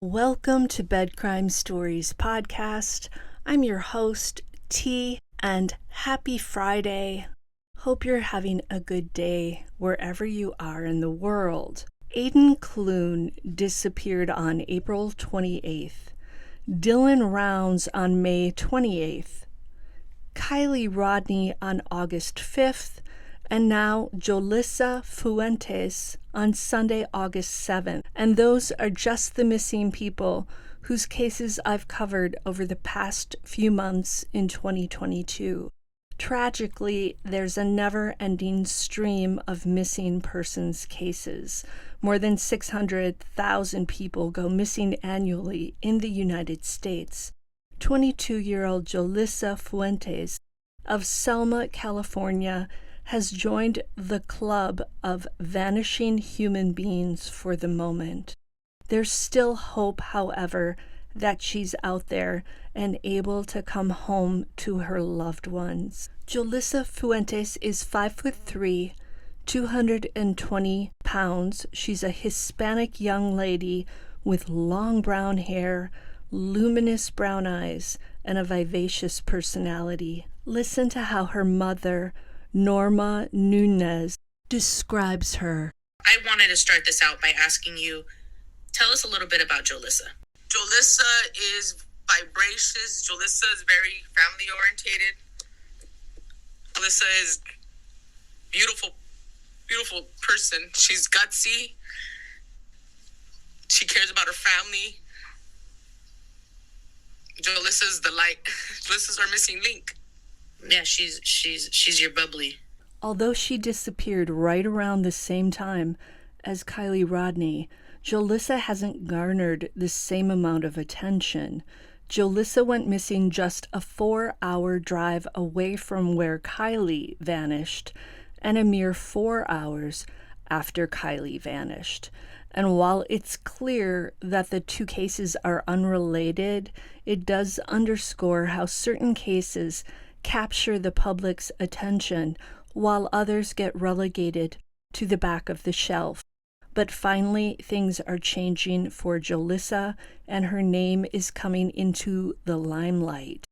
Welcome to Bed Crime Stories podcast. I'm your host, T, and happy Friday. Hope you're having a good day wherever you are in the world. Aidan Clune disappeared on April 28th. Dylan Rounds on May 28th. Kiely Rodni on August 5th. And now Jolissa Fuentes on Sunday, August 7th. And those are just the missing people whose cases I've covered over the past few months in 2022. Tragically, there's a never-ending stream of missing persons cases. More than 600,000 people go missing annually in the United States. 22-year-old Jolissa Fuentes of Selma, California, has joined the club of vanishing human beings for the moment. There's still hope, however, that she's out there and able to come home to her loved ones. Jolissa Fuentes is 5'3", 220 pounds. She's a Hispanic young lady with long brown hair, luminous brown eyes, and a vivacious personality. Listen to how her mother, Norma Nunez, describes her. I wanted to start this out by asking you, tell us a little bit about Jolissa. Jolissa is vivacious. Jolissa is very family orientated. Jolissa is beautiful person. She's gutsy. She cares about her family. Jolissa's the light. Jolissa's our missing link. Yeah, she's your bubbly. Although she disappeared right around the same time as Kiely Rodni, Jolissa hasn't garnered the same amount of attention. Jolissa went missing just a 4-hour drive away from where Kiely vanished, and a mere 4 hours after Kiely vanished. And while it's clear that the two cases are unrelated, it does underscore how certain cases capture the public's attention while others get relegated to the back of the shelf. But finally, things are changing for Jolissa, and her name is coming into the limelight.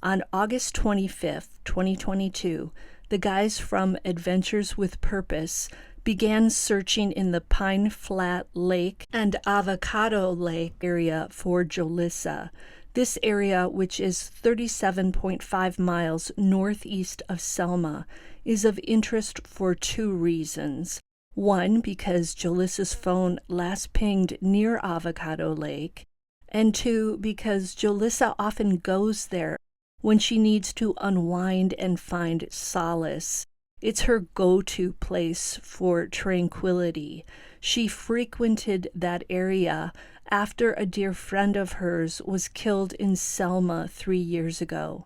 On August 25th, 2022, the guys from Adventures with Purpose began searching in the Pine Flat Lake and Avocado Lake area for Jolissa. This area, which is 37.5 miles northeast of Selma, is of interest for two reasons. One, because Jolissa's phone last pinged near Avocado Lake, and two, because Jolissa often goes there when she needs to unwind and find solace. It's her go-to place for tranquility. She frequented that area after a dear friend of hers was killed in Selma 3 years ago.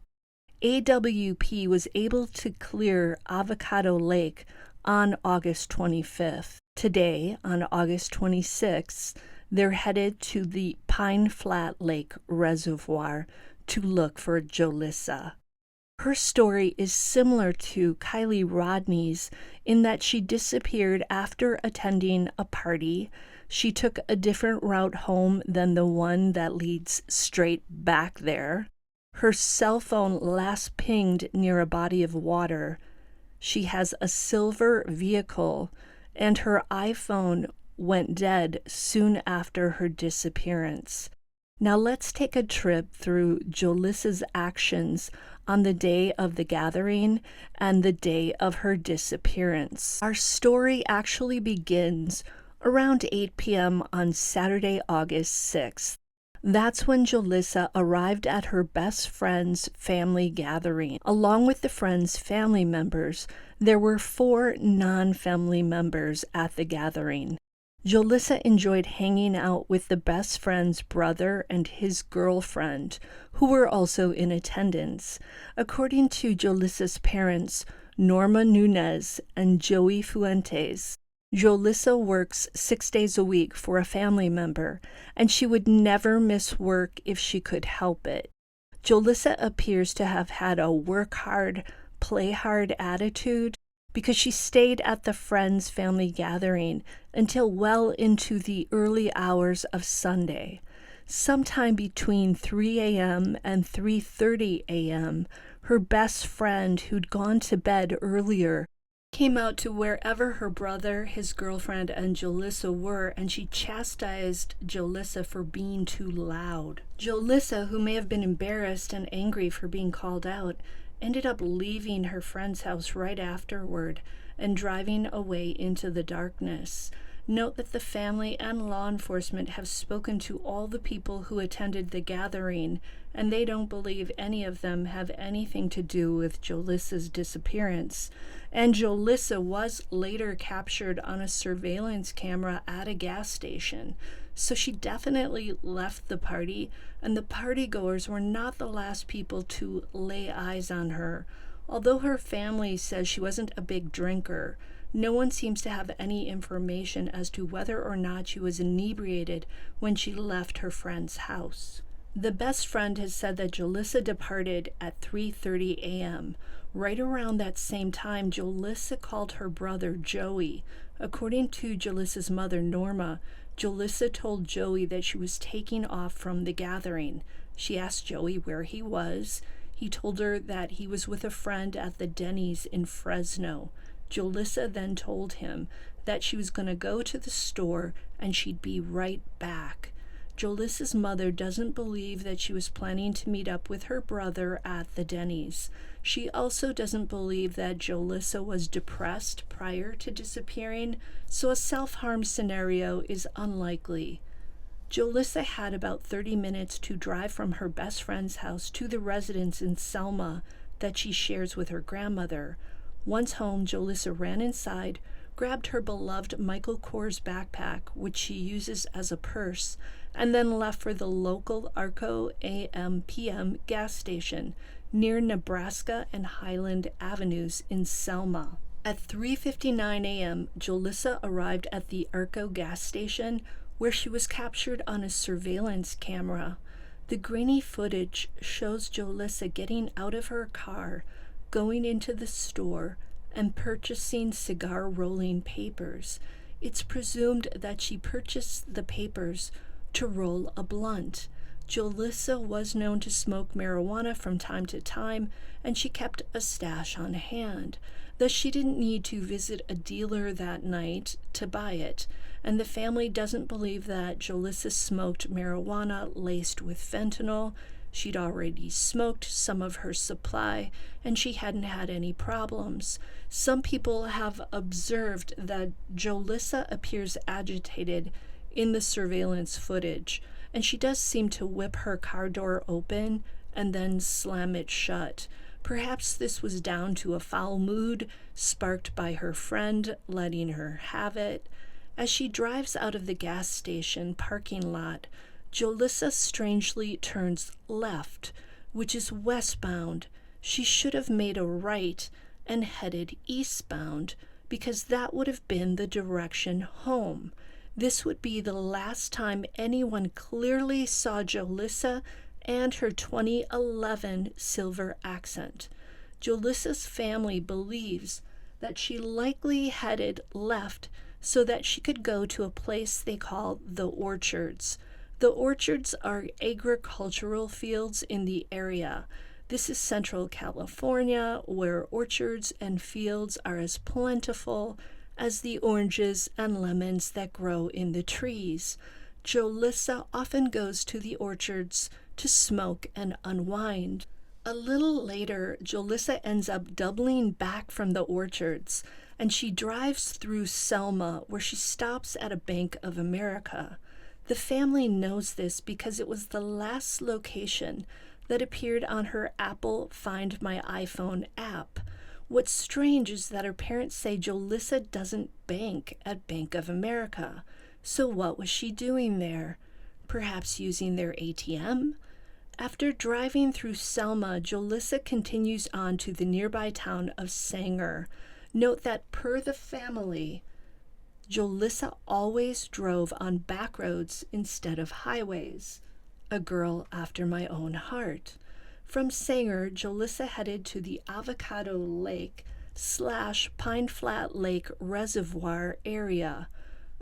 AWP was able to clear Avocado Lake on August 25th. Today, on August 26th, they're headed to the Pine Flat Lake Reservoir to look for Jolissa. Her story is similar to Kiely Rodni's in that she disappeared after attending a party. She took a different route home than the one that leads straight back there. Her cell phone last pinged near a body of water. She has a silver vehicle, and her iPhone went dead soon after her disappearance. Now let's take a trip through Jolissa's actions on the day of the gathering and the day of her disappearance. Our story actually begins around 8 p.m. on Saturday, August 6th. That's when Jolissa arrived at her best friend's family gathering. Along with the friend's family members, there were 4 non-family members at the gathering. Jolissa enjoyed hanging out with the best friend's brother and his girlfriend, who were also in attendance. According to Jolissa's parents, Norma Nunez and Joey Fuentes, Jolissa works 6 days a week for a family member, and she would never miss work if she could help it. Jolissa appears to have had a work hard, play hard attitude because she stayed at the friend's family gathering until well into the early hours of Sunday. Sometime between 3 a.m. and 3:30 a.m., her best friend, who'd gone to bed earlier, came out to wherever her brother, his girlfriend, and Jolissa were, and she chastised Jolissa for being too loud. Jolissa, who may have been embarrassed and angry for being called out, ended up leaving her friend's house right afterward and driving away into the darkness. Note that the family and law enforcement have spoken to all the people who attended the gathering, and they don't believe any of them have anything to do with Jolissa's disappearance. And Jolissa was later captured on a surveillance camera at a gas station. So she definitely left the party, and the partygoers were not the last people to lay eyes on her. Although her family says she wasn't a big drinker, no one seems to have any information as to whether or not she was inebriated when she left her friend's house. The best friend has said that Jolissa departed at 3:30 a.m. Right around that same time, Jolissa called her brother Joey. According to Jolissa's mother, Norma, Jolissa told Joey that she was taking off from the gathering. She asked Joey where he was. He told her that he was with a friend at the Denny's in Fresno. Jolissa then told him that she was going to go to the store and she'd be right back. Jolissa's mother doesn't believe that she was planning to meet up with her brother at the Denny's. She also doesn't believe that Jolissa was depressed prior to disappearing, so a self-harm scenario is unlikely. Jolissa had about 30 minutes to drive from her best friend's house to the residence in Selma that she shares with her grandmother. Once home, Jolissa ran inside, grabbed her beloved Michael Kors backpack, which she uses as a purse, and then left for the local Arco AM/PM gas station near Nebraska and Highland Avenues in Selma. At 3:59 a.m., Jolissa arrived at the Arco gas station, where she was captured on a surveillance camera. The grainy footage shows Jolissa getting out of her car, going into the store, and purchasing cigar rolling papers. It's presumed that she purchased the papers to roll a blunt. Jolissa was known to smoke marijuana from time to time, and she kept a stash on hand. Thus, she didn't need to visit a dealer that night to buy it, and the family doesn't believe that Jolissa smoked marijuana laced with fentanyl. She'd already smoked some of her supply, and she hadn't had any problems. Some people have observed that Jolissa appears agitated in the surveillance footage, and she does seem to whip her car door open and then slam it shut. Perhaps this was down to a foul mood sparked by her friend letting her have it. As she drives out of the gas station parking lot, Jolissa strangely turns left, which is westbound. She should have made a right and headed eastbound, because that would have been the direction home. This would be the last time anyone clearly saw Jolissa and her 2011 silver accent. Jolissa's family believes that she likely headed left so that she could go to a place they call the Orchards. The orchards are agricultural fields in the area. This is Central California, where orchards and fields are as plentiful as the oranges and lemons that grow in the trees. Jolissa often goes to the orchards to smoke and unwind. A little later, Jolissa ends up doubling back from the orchards, and she drives through Selma, where she stops at a Bank of America. The family knows this because it was the last location that appeared on her Apple Find My iPhone app. What's strange is that her parents say Jolissa doesn't bank at Bank of America. So what was she doing there? Perhaps using their ATM? After driving through Selma, Jolissa continues on to the nearby town of Sanger. Note that per the family, Jolissa always drove on back roads instead of highways. A girl after my own heart. From Sanger, Jolissa headed to the Avocado Lake / Pine Flat Lake Reservoir area.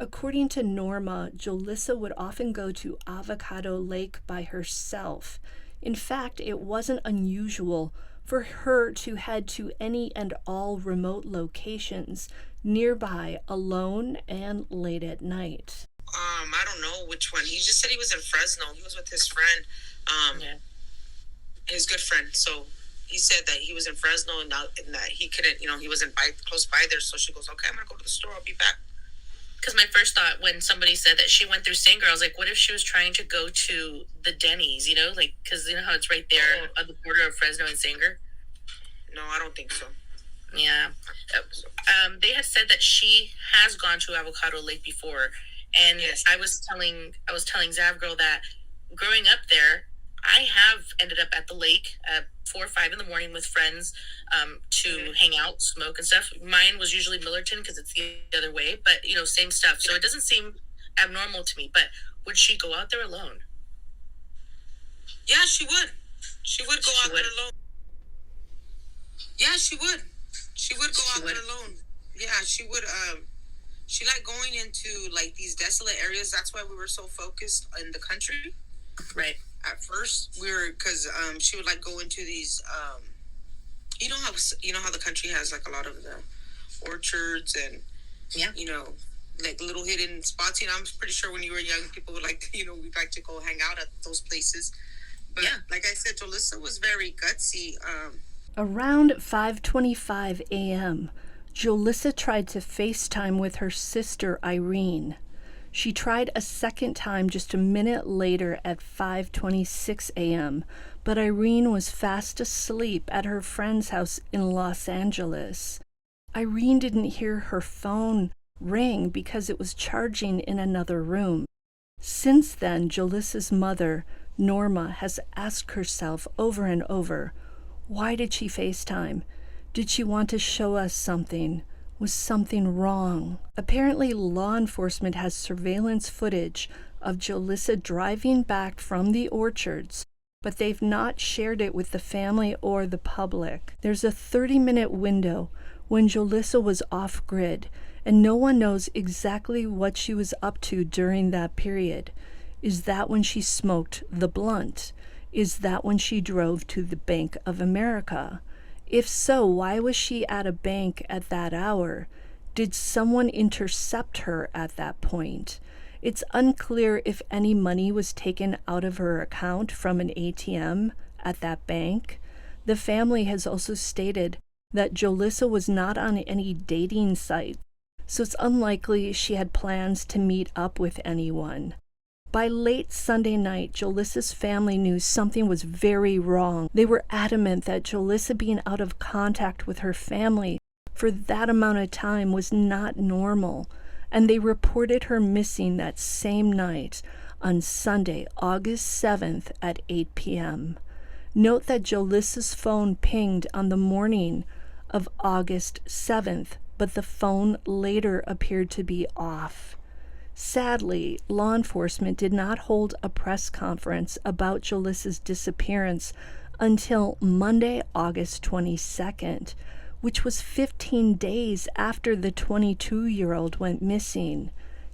According to Norma, Jolissa would often go to Avocado Lake by herself. In fact, it wasn't unusual for her to head to any and all remote locations nearby alone and late at night. I don't know which one. He just said he was in Fresno. He was with his friend, Yeah. his good friend. So he said that he was in Fresno and that he couldn't, he wasn't close by there. So she goes, okay, I'm going to go to the store. I'll be back. Because my first thought when somebody said that she went through Sanger, I was like, what if she was trying to go to the Denny's, because you know how it's right there on the border of Fresno and Sanger? No, I don't think so. Yeah. They had said that she has gone to Avocado Lake before. And Yes. I was telling Zav Girl that growing up there, I have ended up at the lake at 4 or 5 in the morning with friends to hang out, smoke and stuff. Mine was usually Millerton because it's the other way, but same stuff. So it doesn't seem abnormal to me. But would she go out there alone? Yeah, she would. She would go out there alone. Yeah, she would. She would go out there alone. Yeah, she would. She liked going into like these desolate areas. That's why we were so focused in the country. Right. At first, we were because she would like go into these. You know how the country has like a lot of the orchards and like little hidden spots. I'm pretty sure when you were young, people would like we'd like to go hang out at those places. But like I said, Jolissa was very gutsy. Around 5:25 a.m., Jolissa tried to FaceTime with her sister Irene. She tried a second time just a minute later at 5:26 a.m., but Irene was fast asleep at her friend's house in Los Angeles. Irene didn't hear her phone ring because it was charging in another room. Since then, Jolissa's mother, Norma, has asked herself over and over, why did she FaceTime? Did she want to show us something? Was something wrong? Apparently, law enforcement has surveillance footage of Jolissa driving back from the orchards, but they've not shared it with the family or the public. There's a 30-minute window when Jolissa was off-grid, and no one knows exactly what she was up to during that period. Is that when she smoked the blunt? Is that when she drove to the Bank of America? If so, why was she at a bank at that hour? Did someone intercept her at that point? It's unclear if any money was taken out of her account from an ATM at that bank. The family has also stated that Jolissa was not on any dating site, so it's unlikely she had plans to meet up with anyone. By late Sunday night, Jolissa's family knew something was very wrong. They were adamant that Jolissa being out of contact with her family for that amount of time was not normal, and they reported her missing that same night on Sunday, August 7th at 8 p.m. Note that Jolissa's phone pinged on the morning of August 7th, but the phone later appeared to be off. Sadly, law enforcement did not hold a press conference about Jolissa's disappearance until Monday, August 22nd, which was 15 days after the 22-year-old went missing.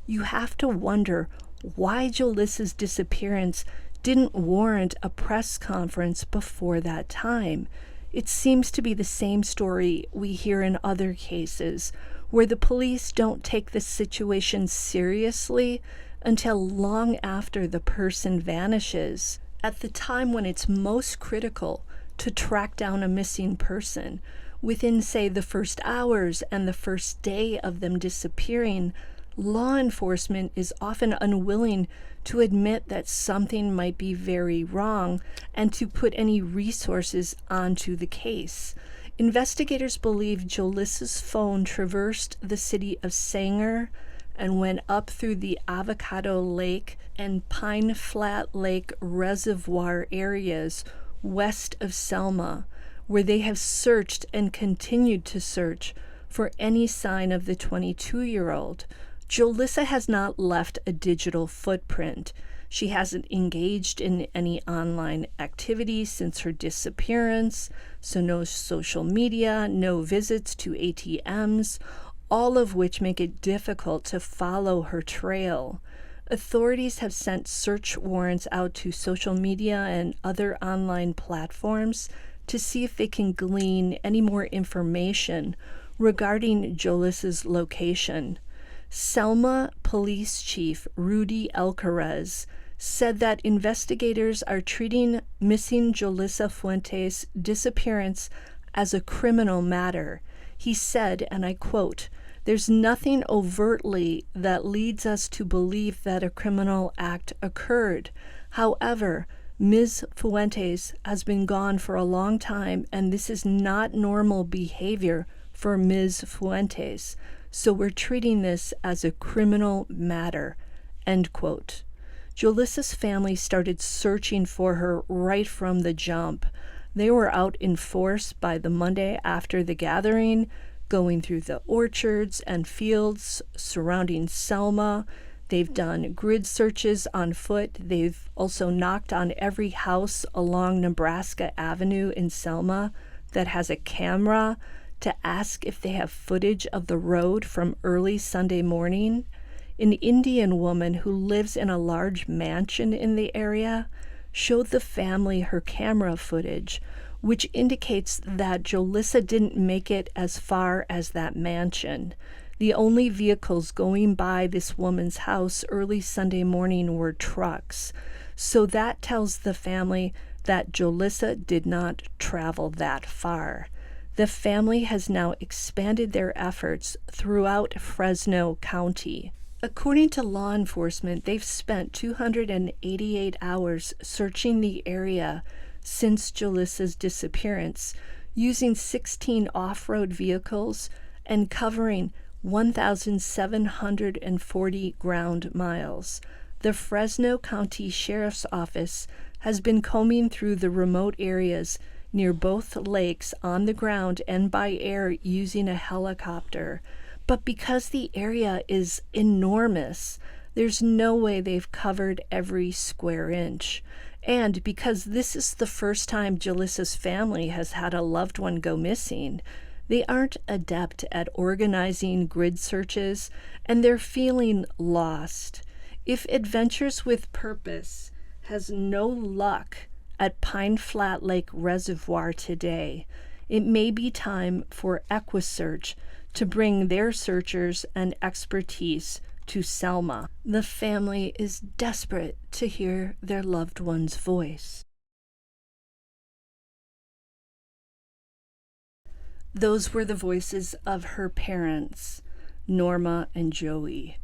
You have to wonder why Jolissa's disappearance didn't warrant a press conference before that time. It seems to be the same story we hear in other cases, where the police don't take the situation seriously until long after the person vanishes. At the time when it's most critical to track down a missing person, within, say, the first hours and the first day of them disappearing, law enforcement is often unwilling to admit that something might be very wrong and to put any resources onto the case. Investigators believe Jolissa's phone traversed the city of Sanger and went up through the Avocado Lake and Pine Flat Lake reservoir areas west of Selma, where they have searched and continued to search for any sign of the 22-year-old. Jolissa has not left a digital footprint. She hasn't engaged in any online activity since her disappearance, so no social media, no visits to ATMs. all of which make it difficult to follow her trail. Authorities have sent search warrants out to social media and other online platforms to see if they can glean any more information regarding Jolissa's location. Selma Police Chief Rudy Alcarez said that investigators are treating missing Jolissafuentes' disappearance as a criminal matter. He said, and I quote, "There's nothing overtly that leads us to believe that a criminal act occurred. However, Ms. Fuentes has been gone for a long time, and this is not normal behavior for Ms. Fuentes. So we're treating this as a criminal matter," end quote. Jolissa's family started searching for her right from the jump. They were out in force by the Monday after the gathering, going through the orchards and fields surrounding Selma. They've done grid searches on foot. They've also knocked on every house along Nebraska Avenue in Selma that has a camera to ask if they have footage of the road from early Sunday morning. An Indian woman who lives in a large mansion in the area showed the family her camera footage, which indicates that Jolissa didn't make it as far as that mansion. The only vehicles going by this woman's house early Sunday morning were trucks. So that tells the family that Jolissa did not travel that far. The family has now expanded their efforts throughout Fresno County. According to law enforcement, they've spent 288 hours searching the area since Jolissa's disappearance, using 16 off-road vehicles and covering 1,740 ground miles. The Fresno County Sheriff's Office has been combing through the remote areas near both lakes on the ground and by air using a helicopter. But because the area is enormous, there's no way they've covered every square inch. And because this is the first time Jolissa's family has had a loved one go missing, they aren't adept at organizing grid searches, and they're feeling lost. If Adventures with Purpose has no luck at Pine Flat Lake Reservoir today, it may be time for EquiSearch to bring their searchers and expertise to Selma. The family is desperate to hear their loved one's voice. Those were the voices of her parents, Norma and Joey.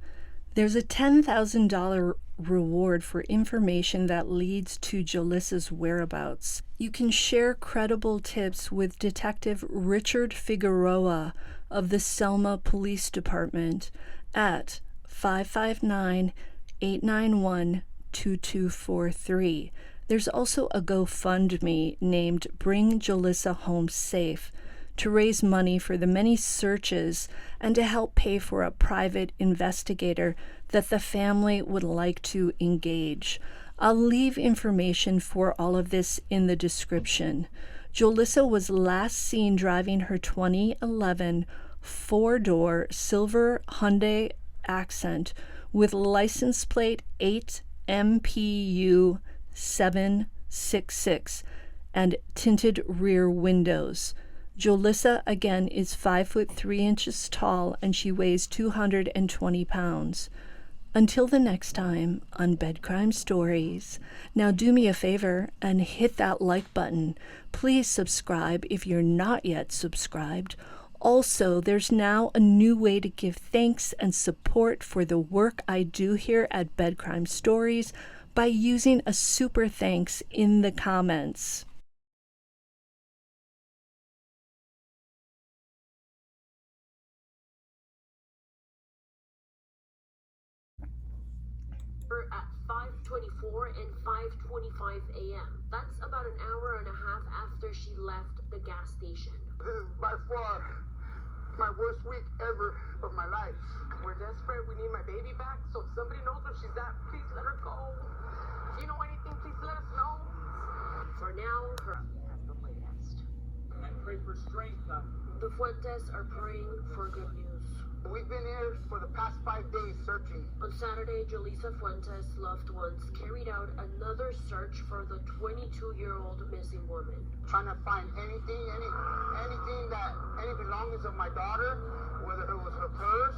There's a $10,000 reward for information that leads to Jolissa's whereabouts. You can share credible tips with Detective Richard Figueroa of the Selma Police Department at 559-891-2243. There's also a GoFundMe named Bring Jolissa Home Safe to raise money for the many searches and to help pay for a private investigator that the family would like to engage. I'll leave information for all of this in the description. Jolissa was last seen driving her 2011 four-door silver Hyundai Accent with license plate 8MPU 766 and tinted rear windows. Jolissa, again, is 5'3" tall, and she weighs 220 pounds. Until the next time on Bed Crime Stories, now do me a favor and hit that like button. Please subscribe if you're not yet subscribed. Also, there's now a new way to give thanks and support for the work I do here at Bed Crime Stories by using a super thanks in the comments. At 5:24 and 5:25 a.m. That's about an hour and a half after she left the gas station. This is by far my worst week ever of my life. We're desperate. We need my baby back. So if somebody knows where she's at, please let her go. If you know anything, please let us know. For now, her has the latest. I pray for strength. The Fuentes are praying for good news. We've been here for the past 5 days searching. On Saturday, Jolissa Fuentes' loved ones carried out another search for the 22-year-old missing woman. Trying to find anything that, any belongings of my daughter, whether it was her purse,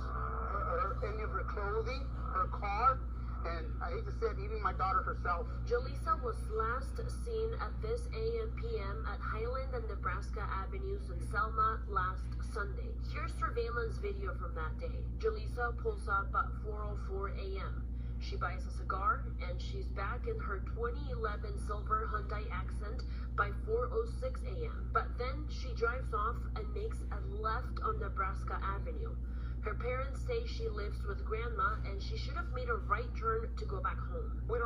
any of her clothing, her car, and I hate to say it, even my daughter herself. Jolissa was last seen at this AM PM at Highland and Nebraska Avenues in Selma last Sunday. Here's surveillance video from that day. Jolissa pulls up at 4:04 AM. She buys a cigar and she's back in her 2011 silver Hyundai Accent by 4:06 AM. But then she drives off and makes a left on Nebraska Avenue. Her parents say she lives with grandma and she should have made a right turn to go back home. We don't